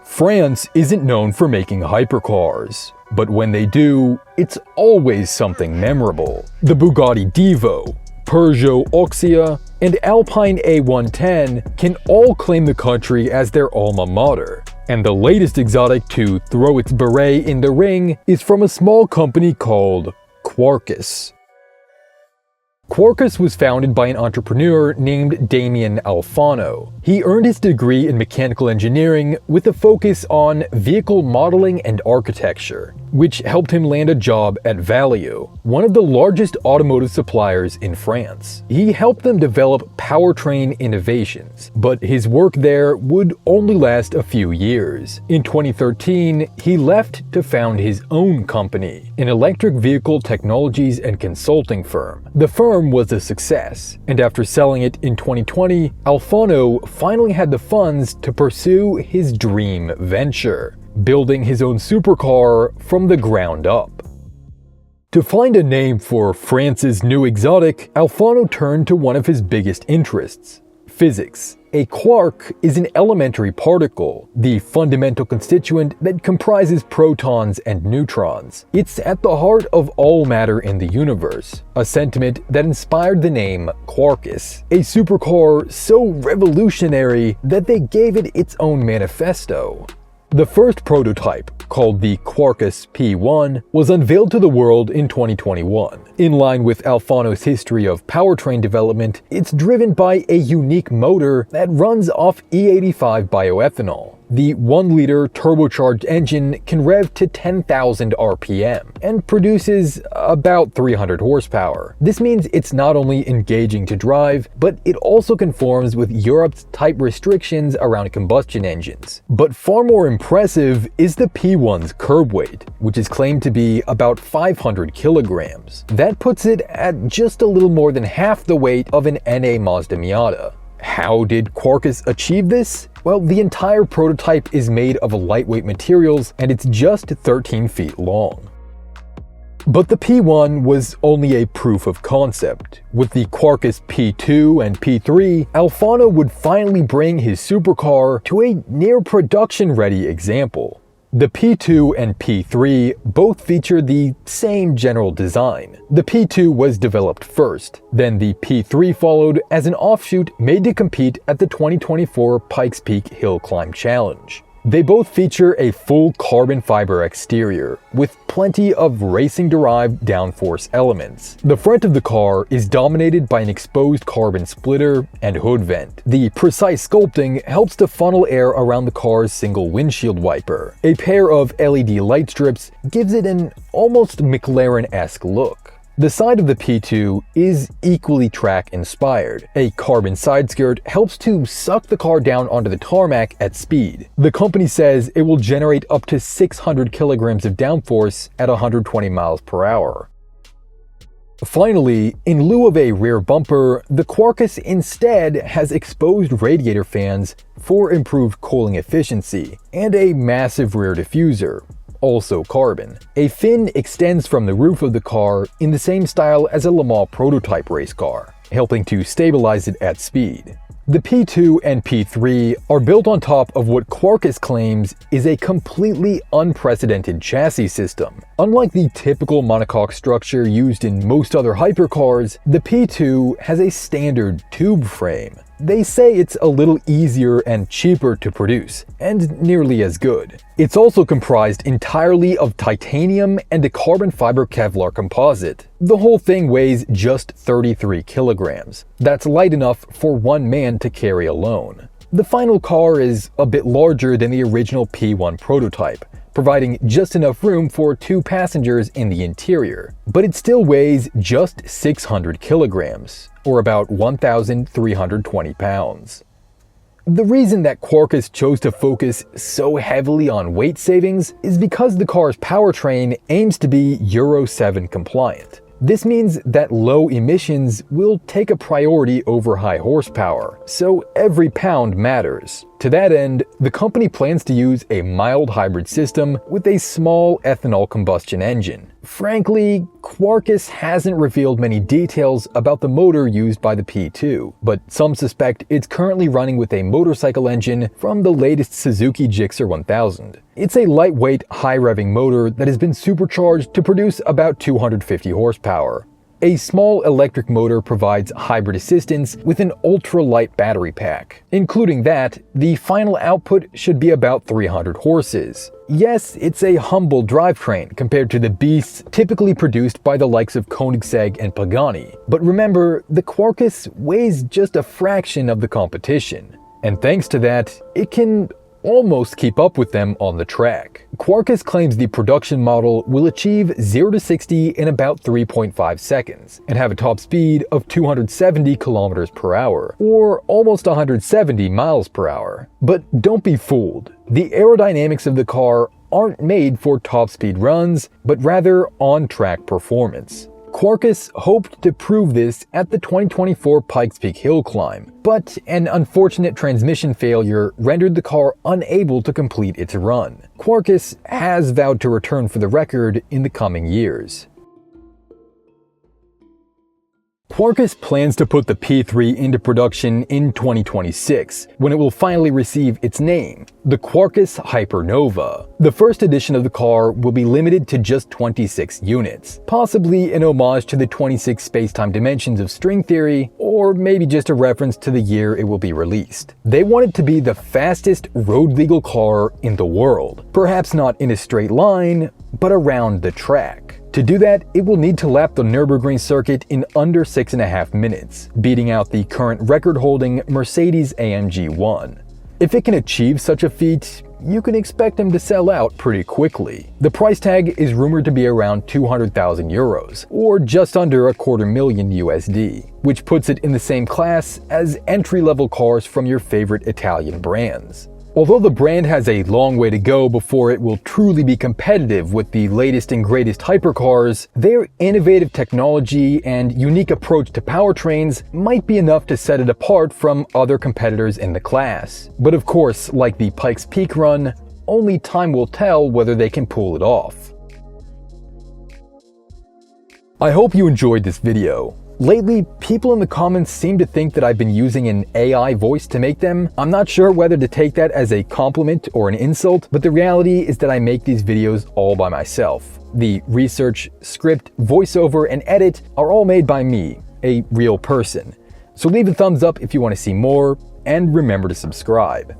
France isn't known for making hypercars, but when they do, it's always something memorable. The Bugatti DIVO, Peugeot OXIA, and Alpine A110 can all claim the country as their alma mater. And the latest exotic to throw its beret in the ring is from a small company called Quarkus. Quarkus was founded by an entrepreneur named Damien Alfano. He earned his degree in mechanical engineering with a focus on vehicle modeling and architecture, which helped him land a job at Valeo, one of the largest automotive suppliers in France. He helped them develop powertrain innovations, but his work there would only last a few years. In 2013, he left to found his own company, an electric vehicle technologies and consulting firm. The firm was a success, and after selling it in 2020, Alfano finally had the funds to pursue his dream venture, building his own supercar from the ground up. To find a name for France's new exotic, Alfano turned to one of his biggest interests: physics. A quark is an elementary particle, the fundamental constituent that comprises protons and neutrons. It's at the heart of all matter in the universe, a sentiment that inspired the name Quarkus, a supercar so revolutionary that they gave it its own manifesto. The first prototype, called the Quarkus P1, was unveiled to the world in 2021. In line with Alfano's history of powertrain development, it's driven by a unique motor that runs off E85 bioethanol. The 1-liter turbocharged engine can rev to 10,000 RPM and produces about 300 horsepower. This means it's not only engaging to drive, but it also conforms with Europe's tight restrictions around combustion engines. But far more impressive is the P1's curb weight, which is claimed to be about 500 kilograms. That puts it at just a little more than half the weight of an NA Mazda Miata. How did Quarkus achieve this? Well, the entire prototype is made of lightweight materials and it's just 13 feet long. But the P1 was only a proof of concept. With the Quarkus P2 and P3, Alfano would finally bring his supercar to a near production-ready example. The P2 and P3 both feature the same general design. The P2 was developed first, then the P3 followed as an offshoot made to compete at the 2024 Pikes Peak Hillclimb Challenge. They both feature a full carbon fiber exterior, with plenty of racing-derived downforce elements. The front of the car is dominated by an exposed carbon splitter and hood vent. The precise sculpting helps to funnel air around the car's single windshield wiper. A pair of LED light strips gives it an almost McLaren-esque look. The side of the P2 is equally track-inspired. A carbon side skirt helps to suck the car down onto the tarmac at speed. The company says it will generate up to 600 kilograms of downforce at 120 miles per hour. Finally, in lieu of a rear bumper, the Quarkus instead has exposed radiator fans for improved cooling efficiency, and a massive rear diffuser, also carbon. A fin extends from the roof of the car in the same style as a Le Mans prototype race car, helping to stabilize it at speed. The P2 and P3 are built on top of what Quarkus claims is a completely unprecedented chassis system. Unlike the typical monocoque structure used in most other hypercars, the P2 has a standard tube frame. They say it's a little easier and cheaper to produce, and nearly as good. It's also comprised entirely of titanium and a carbon fiber Kevlar composite. The whole thing weighs just 33 kilograms. That's light enough for one man to carry alone. The final car is a bit larger than the original P1 prototype, providing just enough room for 2 passengers in the interior. But it still weighs just 600 kilograms, or about 1,320 pounds. The reason that Quarkus chose to focus so heavily on weight savings is because the car's powertrain aims to be Euro 7 compliant. This means that low emissions will take a priority over high horsepower, so every pound matters. To that end, the company plans to use a mild hybrid system with a small ethanol combustion engine. Frankly, Quarkus hasn't revealed many details about the motor used by the P2, but some suspect it's currently running with a motorcycle engine from the latest Suzuki Gixxer 1000. It's a lightweight, high-revving motor that has been supercharged to produce about 250 horsepower. A small electric motor provides hybrid assistance with an ultra-light battery pack. Including that, the final output should be about 300 horses. Yes, it's a humble drivetrain compared to the beasts typically produced by the likes of Koenigsegg and Pagani. But remember, the Quarkus weighs just a fraction of the competition. And thanks to that, it can almost keep up with them on the track. Quarkus claims the production model will achieve 0 to 60 in about 3.5 seconds and have a top speed of 270 kilometers per hour, or almost 170 miles per hour. But don't be fooled. The aerodynamics of the car aren't made for top speed runs, but rather on-track performance. Quarkus hoped to prove this at the 2024 Pikes Peak Hillclimb, but an unfortunate transmission failure rendered the car unable to complete its run. Quarkus has vowed to return for the record in the coming years. Quarkus plans to put the P3 into production in 2026, when it will finally receive its name, the Quarkus Hypernova. The first edition of the car will be limited to just 26 units, possibly an homage to the 26 space-time dimensions of string theory, or maybe just a reference to the year it will be released. They want it to be the fastest road-legal car in the world, perhaps not in a straight line, but around the track. To do that, it will need to lap the Nürburgring circuit in under 6.5 minutes, beating out the current record-holding Mercedes-AMG 1. If it can achieve such a feat, you can expect them to sell out pretty quickly. The price tag is rumored to be around 200,000 euros, or just under $250,000 USD, which puts it in the same class as entry-level cars from your favorite Italian brands. Although the brand has a long way to go before it will truly be competitive with the latest and greatest hypercars, their innovative technology and unique approach to powertrains might be enough to set it apart from other competitors in the class. But of course, like the Pikes Peak run, only time will tell whether they can pull it off. I hope you enjoyed this video. Lately, people in the comments seem to think that I've been using an AI voice to make them. I'm not sure whether to take that as a compliment or an insult, but the reality is that I make these videos all by myself. The research, script, voiceover, and edit are all made by me, a real person. So leave a thumbs up if you want to see more, and remember to subscribe.